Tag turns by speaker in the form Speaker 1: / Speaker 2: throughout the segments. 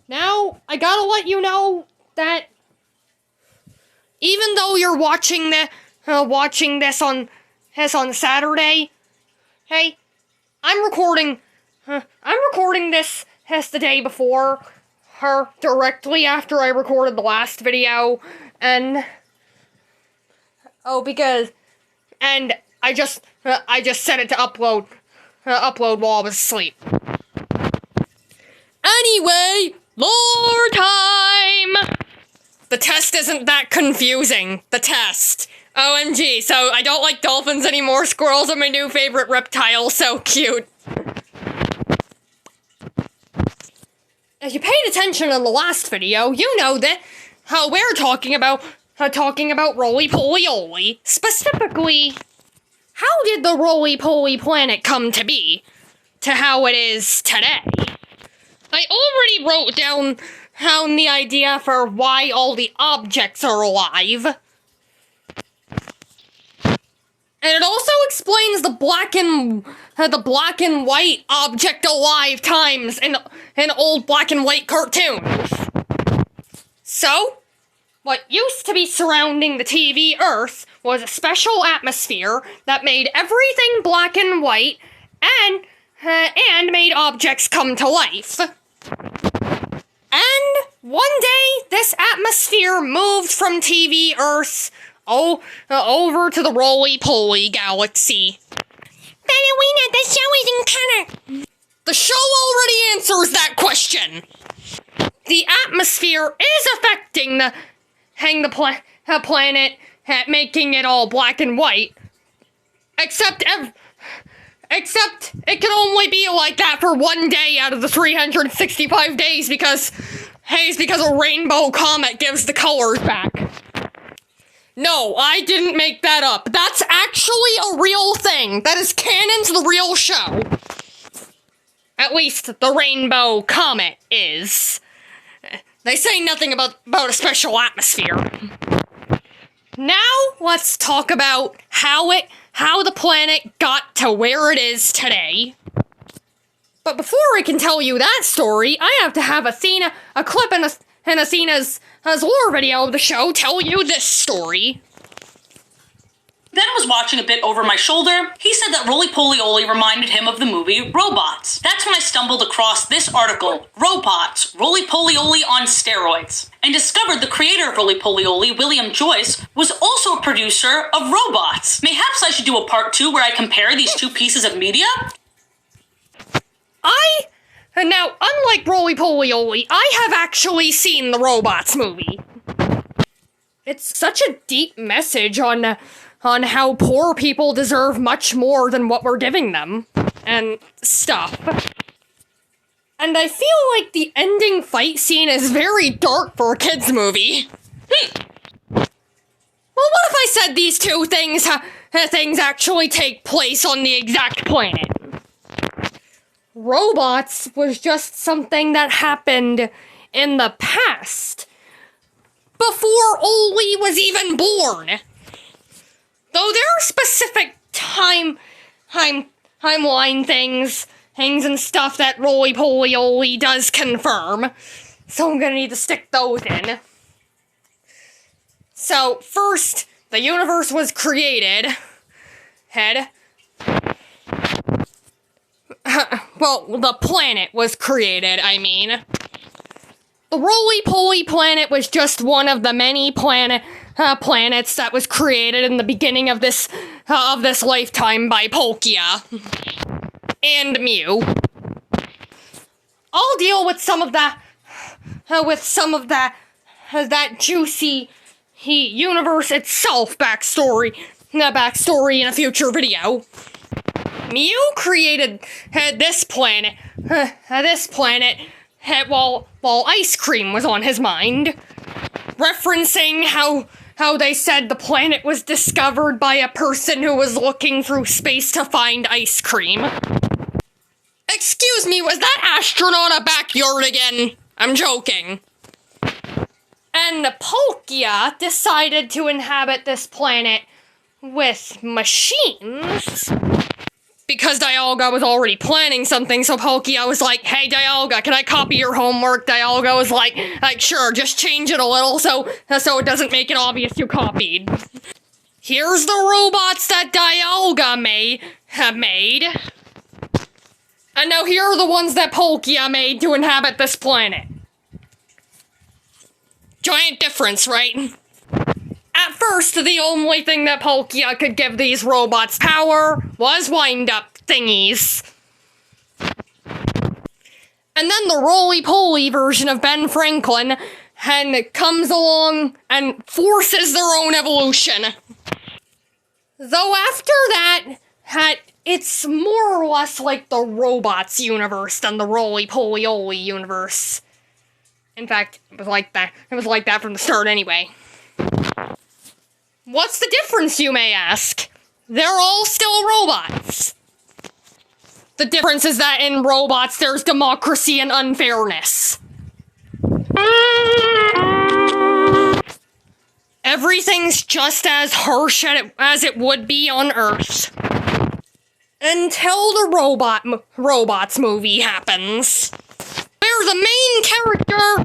Speaker 1: Now, I gotta let you know that even though you're watching this on Saturday, hey, I'm recording this the day before her, directly after I recorded the last video, and I just set it to upload while I was asleep. Anyway, lore time! The test isn't that confusing. The test. OMG, so I don't like dolphins anymore. Squirrels are my new favorite reptile. So cute. If you paid attention in the last video, you know that how we're talking about Rollie, Pollie. Specifically, how did the Rollie, Pollie planet come to be to how it is today? I already wrote down the idea for why all the objects are alive. And it also explains the black and white object alive times in old black and white cartoons. So, what used to be surrounding the TV Earth was a special atmosphere that made everything black and white and made objects come to life. And one day, this atmosphere moved from TV Earth over to the Rollie Pollie galaxy. Ballerina, the show is in color. The show already answers that question. The atmosphere is affecting the planet, making it all black and white. Except it can only be like that for one day out of the 365 days because a rainbow comet gives the colors back. No, I didn't make that up. That's actually a real thing. That is canon to the real show. At least the rainbow comet is. They say nothing about a special atmosphere. Now, let's talk about how the planet got to where it is today. But before I can tell you that story, I have to have a clip in Athena's lore video of the show tell you this story.
Speaker 2: Ben was watching a bit over my shoulder. He said that Rollie Pollie Olie reminded him of the movie Robots. That's when I stumbled across this article, Robots, Rollie Pollie Olie on steroids, and discovered the creator of Rollie Pollie Olie, William Joyce, was also a producer of Robots. Mayhaps I should do a part 2 where I compare these two pieces of media?
Speaker 1: Now, unlike Rollie Pollie Olie, I have actually seen the Robots movie. It's such a deep message on how poor people deserve much more than what we're giving them, and stuff. And I feel like the ending fight scene is very dark for a kid's movie. Well, what if I said these two things actually take place on the exact planet? Robots was just something that happened in the past, before Olie was even born. Though there are specific timeline things and stuff that Rollie Pollie Olie does confirm, so I'm gonna need to stick those in. So, first, the universe was created. Well, the planet was created, I mean. The Rollie Pollie planet was just one of the many planets that was created in the beginning of this lifetime by Polkia and Mew. I'll deal with some of that juicy universe itself backstory in a future video. Mew created this planet while ice cream was on his mind, referencing how they said the planet was discovered by a person who was looking through space to find ice cream. Excuse me, was that astronaut a backyard again? I'm joking. And Polkia decided to inhabit this planet with machines. because Dialga was already planning something, so Palkia was like, hey Dialga, can I copy your homework? Dialga was like, sure, just change it a little so it doesn't make it obvious you copied. Here's the robots that Dialga made. And now here are the ones that Palkia made to inhabit this planet. Giant difference, right? At first, the only thing that Palkia could give these robots power was wind-up thingies. And then the roly-poly version of Ben Franklin comes along and forces their own evolution. Though after that, it's more or less like the robots universe than the roly-poly-oly universe. In fact, it was like that. It was like that from the start anyway. What's the difference, you may ask? They're all still robots. The difference is that in robots, there's democracy and unfairness. Everything's just as harsh as it would be on Earth. Until the Robots movie happens. Where the main character...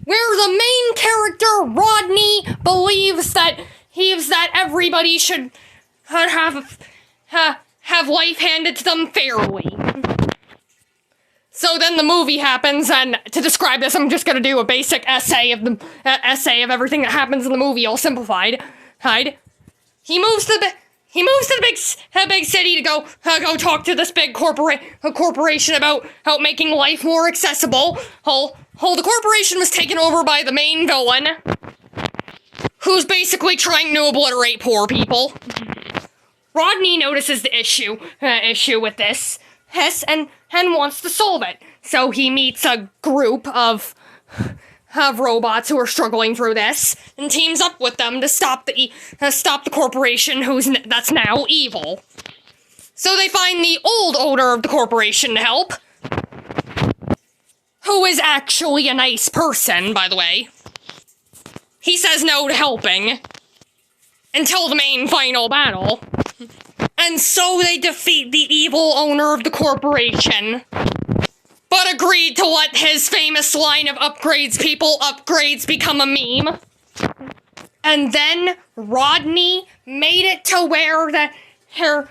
Speaker 1: Where the main character, Rodney, believes that everybody should have life handed to them fairly. So then the movie happens, and to describe this, I'm just gonna do a basic essay of everything that happens in the movie, all simplified. He moves to the big city to go talk to this big corporation about making life more accessible. The corporation was taken over by the main villain, who's basically trying to obliterate poor people. Rodney notices the issue with this, and wants to solve it. So he meets a group of robots who are struggling through this, and teams up with them to stop the corporation that's now evil. So they find the old owner of the corporation to help, who is actually a nice person, by the way. He says no to helping until the main final battle. And so they defeat the evil owner of the corporation, but agreed to let his famous line of upgrades become a meme. And then Rodney made it to where that her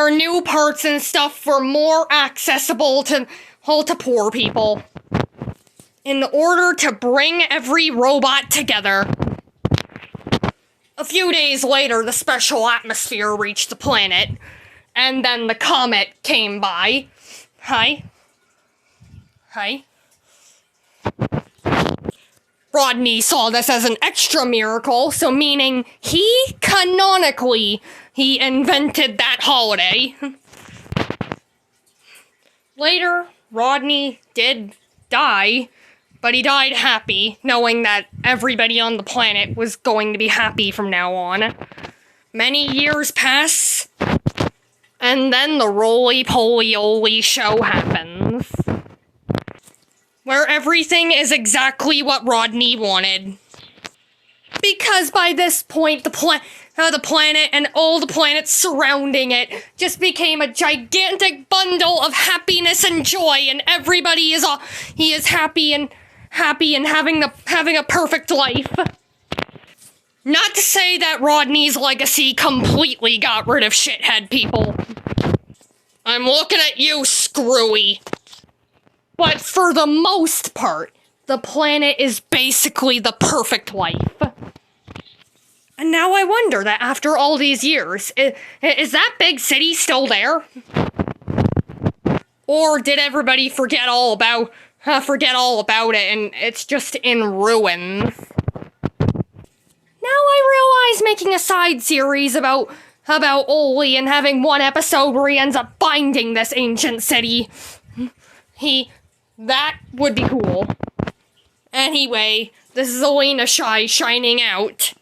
Speaker 1: new parts and stuff were more accessible to poor people, in order to bring every robot together. A few days later, the special atmosphere reached the planet, and then the comet came by. Hi. Rodney saw this as an extra miracle, so meaning he invented that holiday. Later, Rodney did die, but he died happy, knowing that everybody on the planet was going to be happy from now on. Many years pass, and then the Roly-Poly-Oly show happens, where everything is exactly what Rodney wanted. Because by this point, the planet and all the planets surrounding it just became a gigantic bundle of happiness and joy, and everybody is happy and having a perfect life. Not to say that Rodney's legacy completely got rid of shithead people. I'm looking at you, Screwy. But for the most part, the planet is basically the perfect life. And now I wonder that after all these years, is that big city still there? Or did everybody forget all about it and it's just in ruins? Now I realize making a side series about Oli and having one episode where he ends up finding this ancient city, that would be cool. Anyway, this is Elena Shy shining out.